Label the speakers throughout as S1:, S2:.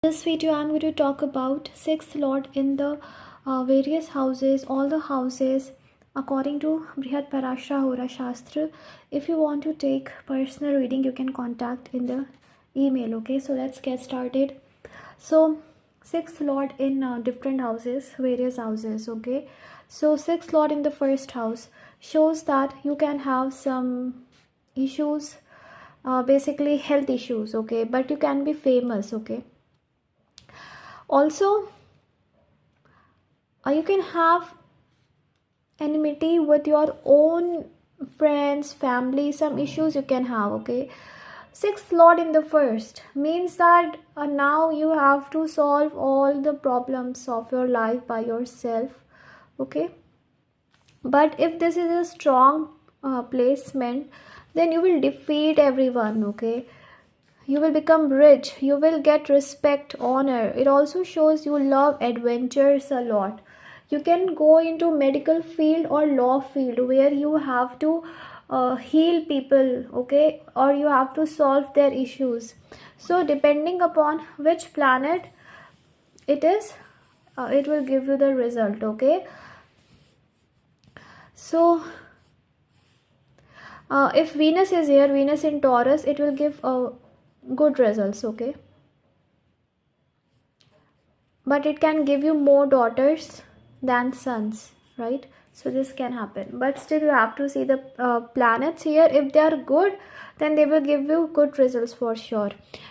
S1: This video I'm going to talk about sixth lord in the various houses, all the houses according to Brihad Parashara Hora Shastra. If you want to take personal reading, you can contact in the email. Okay, so let's get started. So sixth lord in different houses, various houses. Okay, so sixth lord in the first house shows that you can have some issues, basically health issues. Okay, but you can be famous. Okay, also you can have enmity with your own friends, family, some issues you can have. Okay, sixth lord in the first means that now you have to solve all the problems of your life by yourself. Okay, but if this is a strong placement, then you will defeat everyone. Okay, you will become rich, you will get respect, honor. It also shows you love adventures a lot. You can go into medical field or law field where you have to heal people. Okay, or you have to solve their issues. So depending upon which planet it is, it will give you the result. Okay, so if Venus is here, Venus in Taurus, it will give good results. Okay, but it can give you more daughters than sons, right? So this can happen, but still you have to see the planets here. If they are good, then they will give you good results for sure.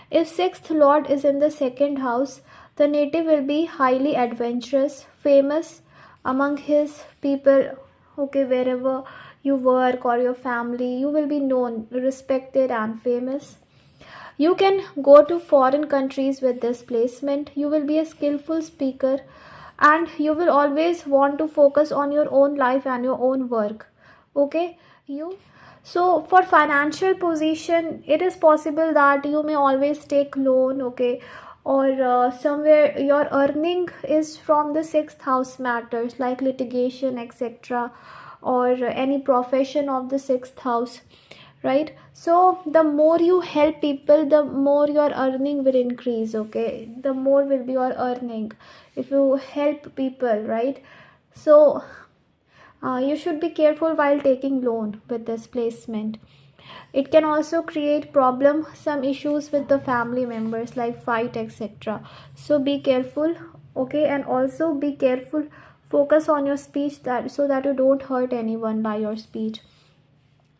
S1: If sixth lord is in the second house, the native will be highly adventurous, famous among his people. Okay, wherever you work or your family, you will be known, respected and famous. You can go to foreign countries with this placement. You will be a skillful speaker and you will always want to focus on your own life and your own work. Okay, so for financial position, it is possible that you may always take loan. Okay, or somewhere your earning is from the sixth house matters like litigation, etc., or any profession of the sixth house, right? So the more you help people, the more your earning will increase. Okay, the more will be your earning if you help people, right? So you should be careful while taking loan with this placement. It can also create problem, some issues with the family members like fight, etc. So be careful. Okay, and also be careful, focus on your speech, that so that you don't hurt anyone by your speech.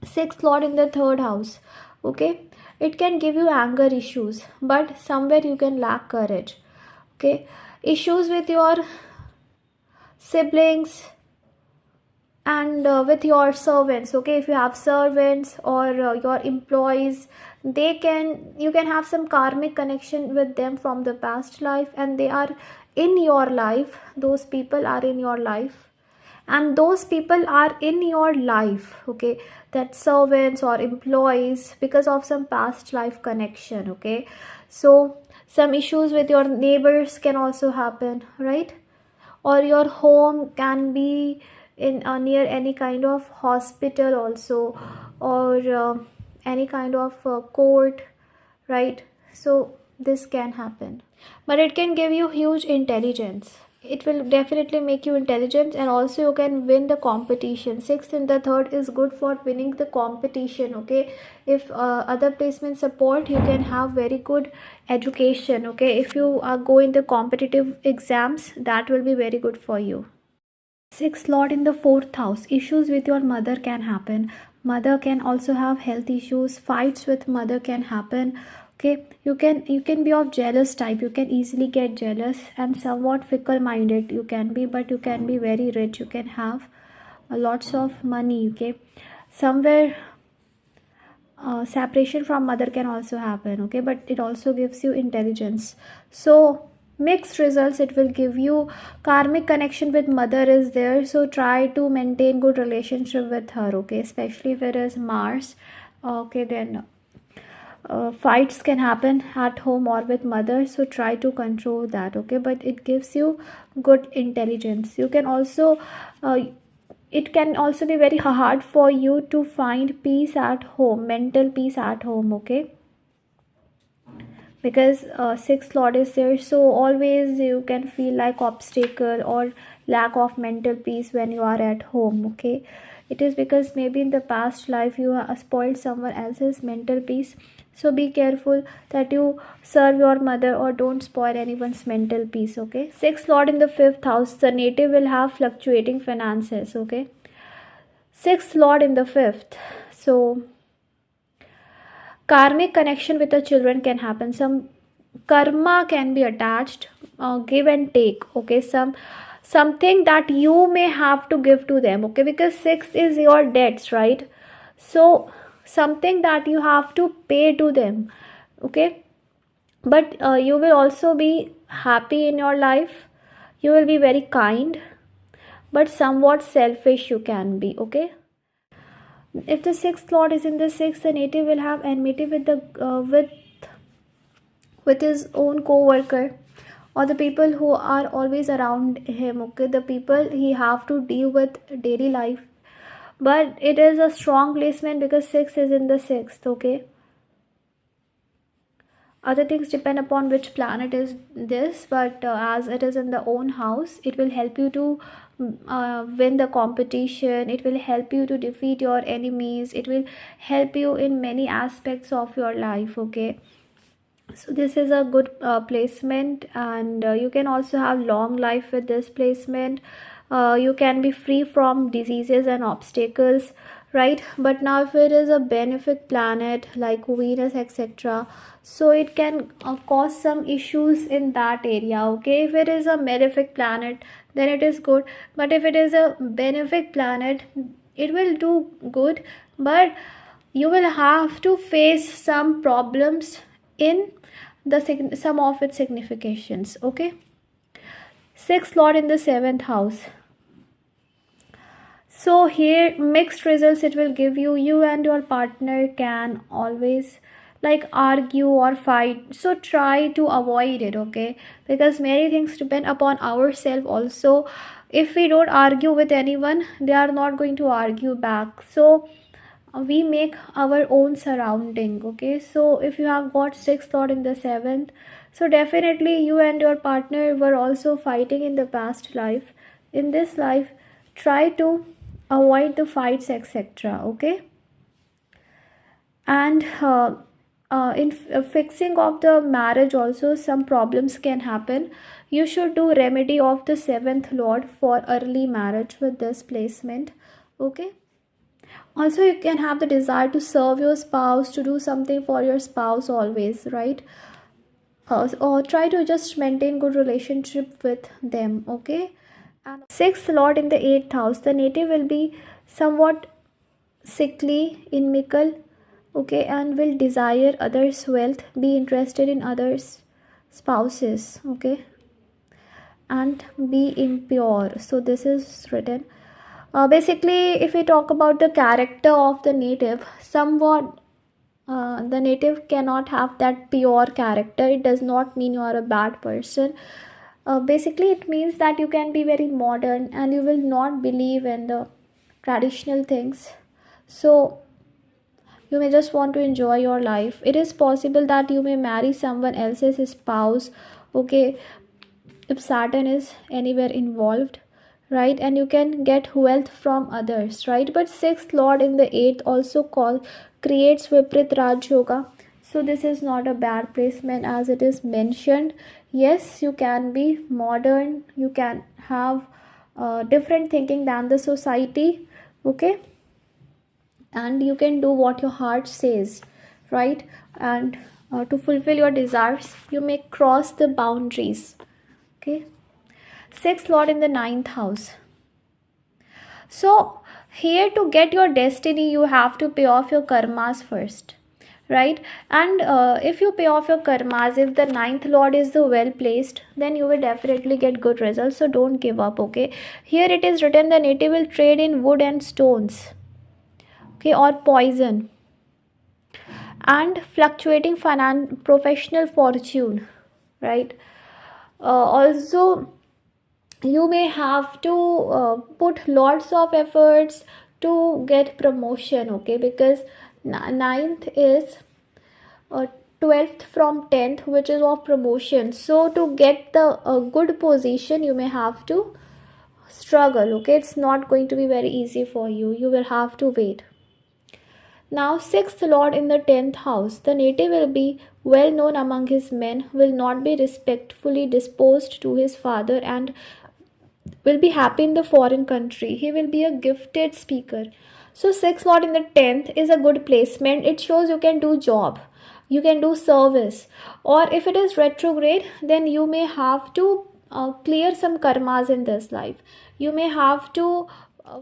S1: Sixth lord in the third house. Okay, it can give you anger issues, but somewhere you can lack courage. Okay, issues with your siblings and with your servants. Okay, if you have servants or your employees, you can have some karmic connection with them from the past life, and they are in your life. Those people are in your life, and those people are in your life. Okay, that servants or employees, because of some past life connection. Okay, so some issues with your neighbors can also happen, right? Or your home can be in near any kind of hospital also, or any kind of court, right? So this can happen, but it can give you huge intelligence. It will definitely make you intelligent, and also you can win the competition. Sixth in the third is good for winning the competition. Okay, if other placements support, you can have very good education. Okay, if you go in the competitive exams, that will be very good for you. Sixth lord in the fourth house, issues with your mother can happen. Mother can also have health issues, fights with mother can happen. Okay, you can be of jealous type, you can easily get jealous, and somewhat fickle minded you can be, but you can be very rich, you can have lots of money. Okay, somewhere separation from mother can also happen. Okay, but it also gives you intelligence. So mixed results it will give you. Karmic connection with mother is there, so try to maintain good relationship with her. Okay, especially if it is Mars. Okay, then fights can happen at home or with mother, so try to control that. Okay, but it gives you good intelligence. You can also it can also be very hard for you to find peace at home, mental peace at home. Okay, because sixth lord is there, so always you can feel like obstacle or lack of mental peace when you are at home. Okay, it is because maybe in the past life you have spoiled someone else's mental peace, so be careful that you serve your mother or don't spoil anyone's mental peace. Okay, sixth lord in the fifth house, the native will have fluctuating finances. Okay, sixth lord in the fifth, so karmic connection with the children can happen, some karma can be attached, give and take. Okay, something that you may have to give to them. Okay, because sixth is your debts, right? So something that you have to pay to them. Okay, but you will also be happy in your life, you will be very kind, but somewhat selfish you can be. Okay, if the sixth lord is in the sixth, the native will have enmity with the with his own co-worker or the people who are always around him. Okay, the people he have to deal with daily life, but it is a strong placement because six is in the sixth. Okay, other things depend upon which planet is this, but as it is in the own house, it will help you to win the competition, it will help you to defeat your enemies, it will help you in many aspects of your life. Okay, so this is a good placement, and you can also have long life with this placement. You can be free from diseases and obstacles, right? But now if it is a benefic planet like Venus, etc., so it can cause some issues in that area. Okay, if it is a malefic planet, then it is good, but if it is a benefic planet, it will do good, but you will have to face some problems in the some of its significations. Okay, sixth lord in the seventh house, so here mixed results it will give you. You and your partner can always like argue or fight, so try to avoid it. Okay, because many things depend upon ourselves also. If we don't argue with anyone, they are not going to argue back, so we make our own surrounding. Okay, so if you have got sixth lord in the seventh, so definitely you and your partner were also fighting in the past life. In this life, try to avoid the fights, etc. Okay, and in fixing of the marriage also some problems can happen. You should do remedy of the seventh lord for early marriage with this placement. Okay, also you can have the desire to serve your spouse, to do something for your spouse always, right? Or try to just maintain good relationship with them. Okay, and sixth lord in the eighth house, the native will be somewhat sickly, inimical. Okay, and will desire others wealth, be interested in others spouses. Okay, and be impure, so this is written. Basically, if we talk about the character of the native, somewhat the native cannot have that pure character. It does not mean you are a bad person. Basically, it means that you can be very modern and you will not believe in the traditional things. So, you may just want to enjoy your life. It is possible that you may marry someone else's spouse. Okay, if Saturn is anywhere involved, right? And you can get wealth from others, right? But sixth lord in the eighth also creates Viprit Raj Yoga. So this is not a bad placement as it is mentioned. Yes, you can be modern, you can have different thinking than the society. Okay, and you can do what your heart says, right? And to fulfill your desires, you may cross the boundaries. Okay, sixth lord in the ninth house, so here to get your destiny you have to pay off your karmas first, right? And if you pay off your karmas, if the ninth lord is the well placed, then you will definitely get good results, so don't give up. Okay, here it is written the native will trade in wood and stones. Okay, or poison, and fluctuating professional fortune, right? Also you may have to put lots of efforts to get promotion. Okay, because ninth is 12th from 10th, which is of promotion. So to get the good position, you may have to struggle. Okay, it's not going to be very easy for you. You will have to wait. Now, 6th Lord in the 10th house. The native will be well known among his men, will not be respectfully disposed to his father, and will be happy in the foreign country. He will be a gifted speaker. So 6th Lord in the 10th is a good placement. It shows you can do job, you can do service. Or if it is retrograde, then you may have to clear some karmas in this life. You may have to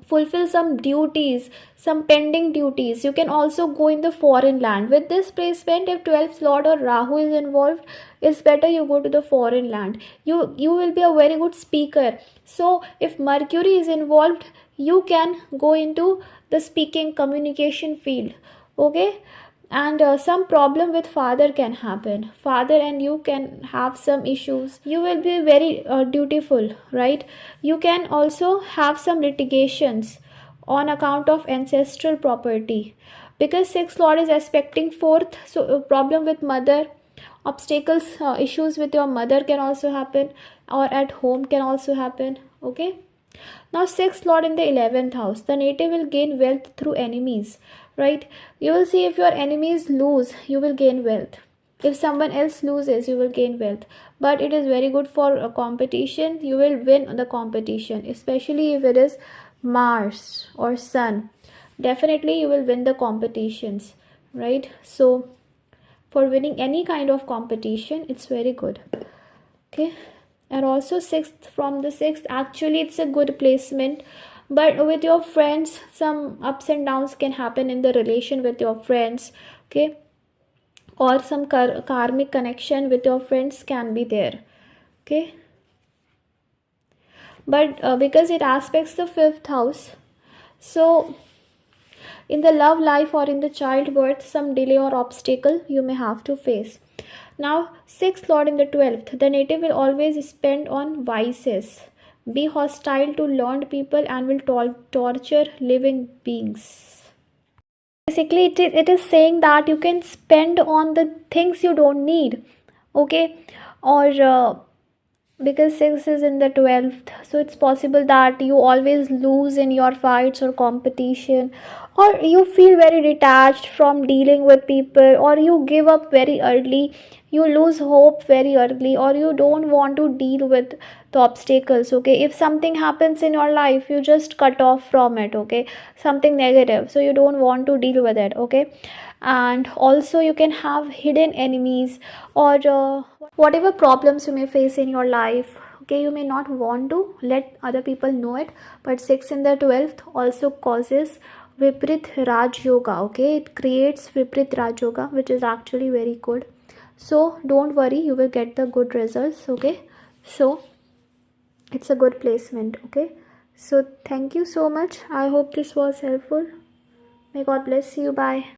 S1: fulfill some duties, some pending duties. You can also go in the foreign land. With this placement, if 12th Lord or Rahu is involved, it's better you go to the foreign land. You will be a very good speaker. So if Mercury is involved, you can go into the speaking communication field. Okay, and some problem with father can happen. Father and you can have some issues. You will be very dutiful, right? You can also have some litigations on account of ancestral property, because 6th Lord is aspecting 4th. So problem with mother, obstacles, issues with your mother can also happen, or at home can also happen. Okay, now 6th Lord in the 11th house. The native will gain wealth through enemies, right? You will see if your enemies lose, you will gain wealth. If someone else loses, you will gain wealth. But it is very good for a competition. You will win the competition, especially if it is Mars or Sun. Definitely you will win the competitions, right? So for winning any kind of competition, it's very good. Okay, and also 6th from the 6th, actually it's a good placement, but with your friends some ups and downs can happen in the relation with your friends. Okay, or some karmic connection with your friends can be there. Okay, but because it aspects the 5th house, so in the love life or in the childbirth, some delay or obstacle you may have to face. Now 6th Lord in the 12th, the native will always spend on vices, be hostile to learned people, and will torture living beings. Basically it is saying that you can spend on the things you don't need. Okay, or because 6 is in the 12th, so it's possible that you always lose in your fights or competition, or you feel very detached from dealing with people, or you give up very early, you lose hope very early, or you don't want to deal with the obstacles. Okay, if something happens in your life, you just cut off from it. Okay, something negative, so you don't want to deal with it. Okay, and also you can have hidden enemies, or whatever problems you may face in your life. Okay, you may not want to let other people know it, but 6 in the 12th also causes Viprit Raj Yoga. Okay, it creates Viprit Raj Yoga, which is actually very good. So don't worry, you will get the good results. Okay, so it's a good placement. Okay, so thank you so much. I hope this was helpful. May God bless you. Bye.